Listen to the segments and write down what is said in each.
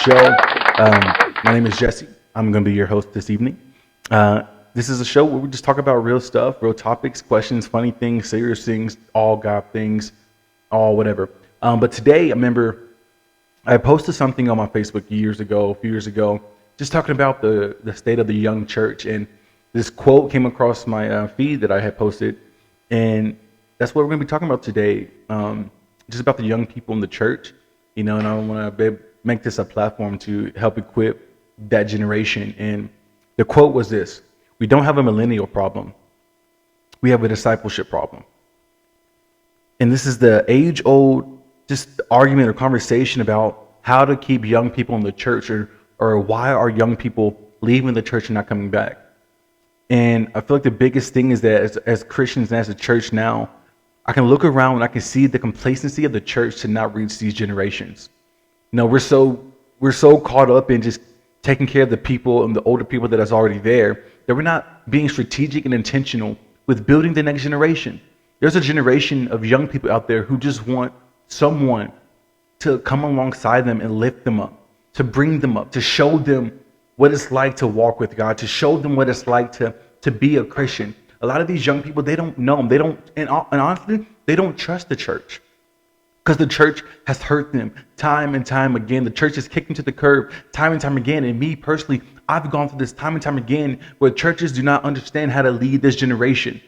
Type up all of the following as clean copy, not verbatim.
show. My name is Jesse. I'm going to be your host this evening. This is a show where we just talk about real stuff, real topics, questions, funny things, serious things, all God things, all whatever. But today, I remember I posted something on my Facebook a few years ago, just talking about the state of the young church. And this quote came across my feed that I had posted. And that's what we're going to be talking about today, just about the young people in the church. And I want to make this a platform to help equip that generation. And the quote was this: "We don't have a millennial problem. We have a discipleship problem." And this is the age-old just argument or conversation about how to keep young people in the church, or why are young people leaving the church and not coming back. And I feel like the biggest thing is that as Christians and as a church now, I can look around and I can see the complacency of the church to not reach these generations. We're so caught up in just taking care of the people and the older people that is already there, that we're not being strategic and intentional with building the next generation. There's a generation of young people out there who just want someone to come alongside them and lift them up, to bring them up, to show them what it's like to walk with God, to show them what it's like to be a Christian. A lot of these young people, they don't know them. And honestly, they don't trust the church, because the church has hurt them time and time again. The church has kicked them to the curb time and time again. And me personally, I've gone through this time and time again, where churches do not understand how to lead this generation.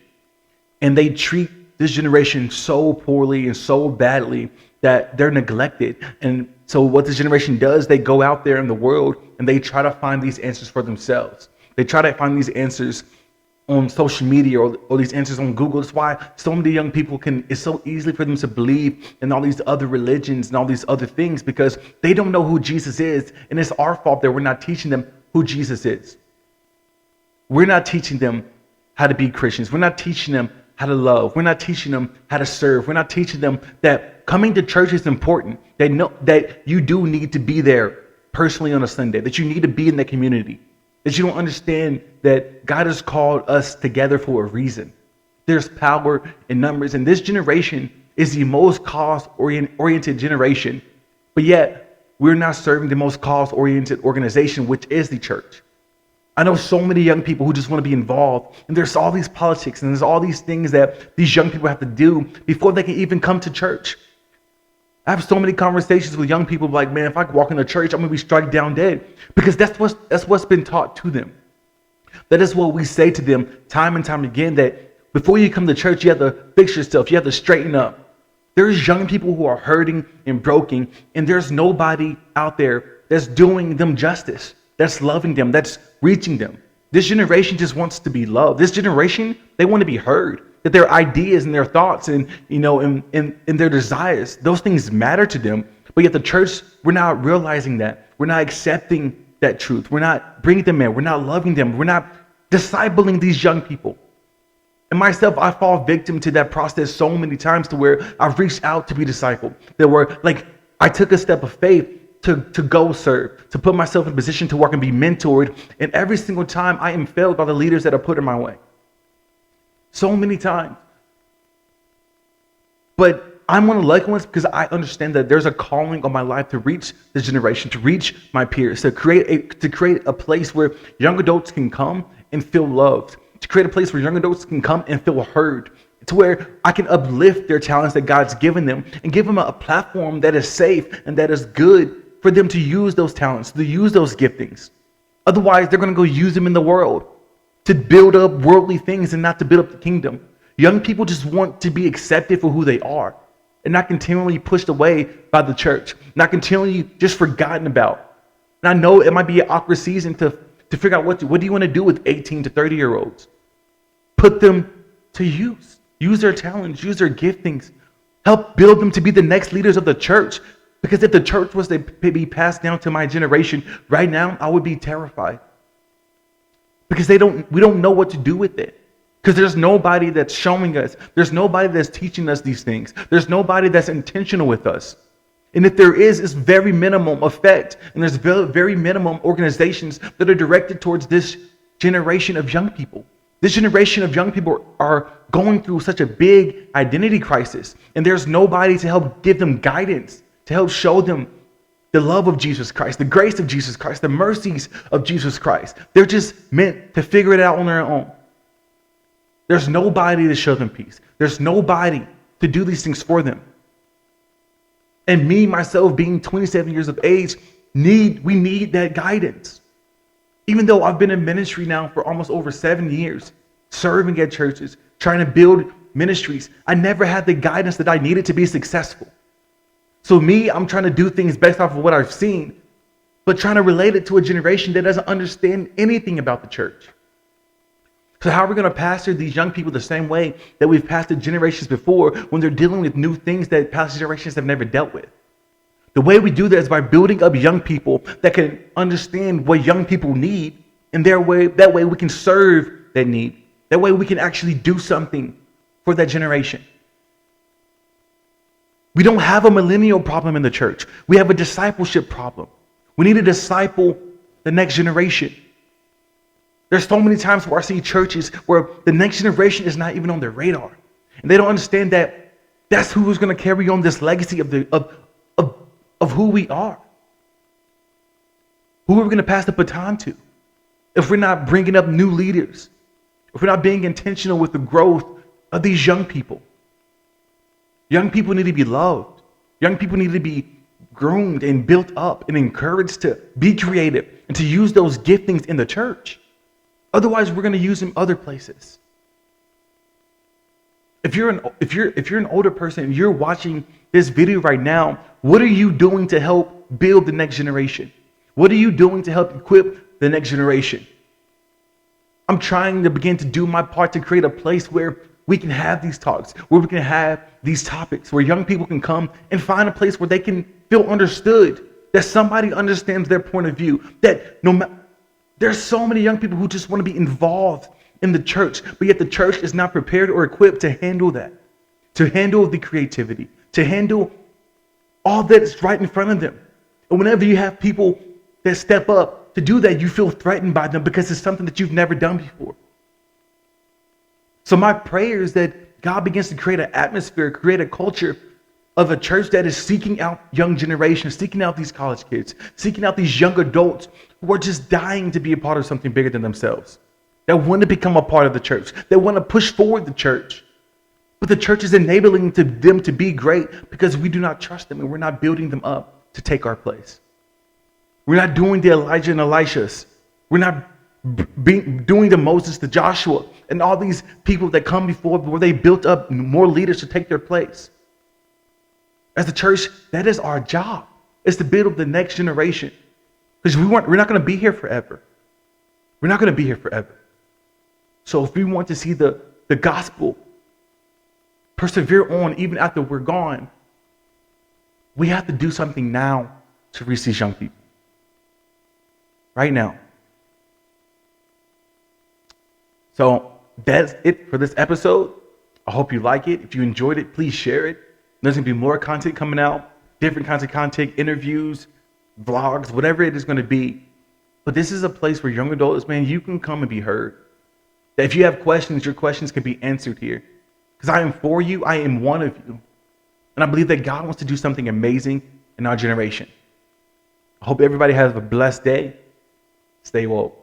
And they treat this generation so poorly and so badly that they're neglected. And so what this generation does, they go out there in the world and they try to find these answers for themselves. They try to find these answers on social media or these answers on Google. That's why so many young people it's so easy for them to believe in all these other religions and all these other things, because they don't know who Jesus is. And it's our fault that we're not teaching them who Jesus is. We're not teaching them how to be Christians. We're not teaching them how to love. We're not teaching them how to serve. We're not teaching them that coming to church is important. They know that you do need to be there personally on a Sunday, that you need to be in the community, that you don't understand that God has called us together for a reason. There's power in numbers, and this generation is the most cause-oriented generation, but yet we're not serving the most cause-oriented organization, which is the church. I know so many young people who just want to be involved, and there's all these politics and there's all these things that these young people have to do before they can even come to church. I have so many conversations with young people like, man, if I walk in the church, I'm going to be struck down dead, because that's what's been taught to them. That is what we say to them time and time again, that before you come to church, you have to fix yourself. You have to straighten up. There's young people who are hurting and broken, and there's nobody out there that's doing them justice, that's loving them, that's reaching them. This generation just wants to be loved. This generation, they want to be heard, that their ideas and their thoughts and their desires, those things matter to them. But yet the church, we're not realizing that. We're not accepting that truth. We're not bringing them in. We're not loving them. We're not discipling these young people. And myself, I fall victim to that process so many times, to where I've reached out to be discipled. There were I took a step of faith to go serve, to put myself in a position to work and be mentored. And every single time I am failed by the leaders that are put in my way. So many times. But I'm one of the lucky ones, because I understand that there's a calling on my life to reach this generation, to reach my peers, to create a place where young adults can come and feel loved, to create a place where young adults can come and feel heard, to where I can uplift their talents that God's given them and give them a platform that is safe and that is good for them to use those talents, to use those giftings. Otherwise, they're going to go use them in the world to build up worldly things and not to build up the kingdom. Young people just want to be accepted for who they are and not continually pushed away by the church, not continually just forgotten about. And I know it might be an awkward season to figure out what do you want to do with 18 to 30-year-olds. Put them to use their talents, use their giftings, help build them to be the next leaders of the church. Because if the church was to be passed down to my generation right now, I would be terrified. Because we don't know what to do with it. Because there's nobody that's showing us. There's nobody that's teaching us these things. There's nobody that's intentional with us. And if there is, it's very minimum effect. And there's very minimum organizations that are directed towards this generation of young people. This generation of young people are going through such a big identity crisis. And there's nobody to help give them guidance, to help show them the love of Jesus Christ, the grace of Jesus Christ, the mercies of Jesus Christ. They're just meant to figure it out on their own. There's nobody to show them peace. There's nobody to do these things for them. And me, myself, being 27 years of age, we need that guidance. Even though I've been in ministry now for almost over 7 years, serving at churches, trying to build ministries, I never had the guidance that I needed to be successful. So I'm trying to do things based off of what I've seen, but trying to relate it to a generation that doesn't understand anything about the church. So how are we going to pastor these young people the same way that we've pastored generations before when they're dealing with new things that past generations have never dealt with? The way we do that is by building up young people that can understand what young people need, and that way we can serve that need. That way we can actually do something for that generation. We don't have a millennial problem in the church. We have a discipleship problem. We need to disciple the next generation. There's so many times where I see churches where the next generation is not even on their radar. And they don't understand that that's who's going to carry on this legacy of who we are. Who are we going to pass the baton to? If we're not bringing up new leaders, if we're not being intentional with the growth of these young people. Young people need to be loved. Young people need to be groomed and built up and encouraged to be creative and to use those giftings in the church. Otherwise, we're going to use them other places. If you're an older person and you're watching this video right now, what are you doing to help build the next generation? What are you doing to help equip the next generation? I'm trying to begin to do my part to create a place where we can have these talks, where we can have these topics, where young people can come and find a place where they can feel understood, that somebody understands their point of view, that there's so many young people who just want to be involved in the church, but yet the church is not prepared or equipped to handle that, to handle the creativity, to handle all that's right in front of them. And whenever you have people that step up to do that, you feel threatened by them because it's something that you've never done before. So my prayer is that God begins to create an atmosphere, create a culture of a church that is seeking out young generations, seeking out these college kids, seeking out these young adults who are just dying to be a part of something bigger than themselves, that want to become a part of the church, that want to push forward the church. But the church is enabling them to be great because we do not trust them and we're not building them up to take our place. We're not doing the Elijah and Elishas. We're not doing the Moses, the Joshua, and all these people that come before where they built up more leaders to take their place. As a church, that is our job. It's to build up the next generation. Because we're not going to be here forever. We're not going to be here forever. So if we want to see the gospel persevere on even after we're gone, we have to do something now to reach these young people. Right now. So that's it for this episode. I hope you like it. If you enjoyed it, please share it. There's going to be more content coming out, different kinds of content, interviews, vlogs, whatever it is going to be. But this is a place where young adults, man, you can come and be heard. That if you have questions, your questions can be answered here. Because I am for you. I am one of you. And I believe that God wants to do something amazing in our generation. I hope everybody has a blessed day. Stay woke.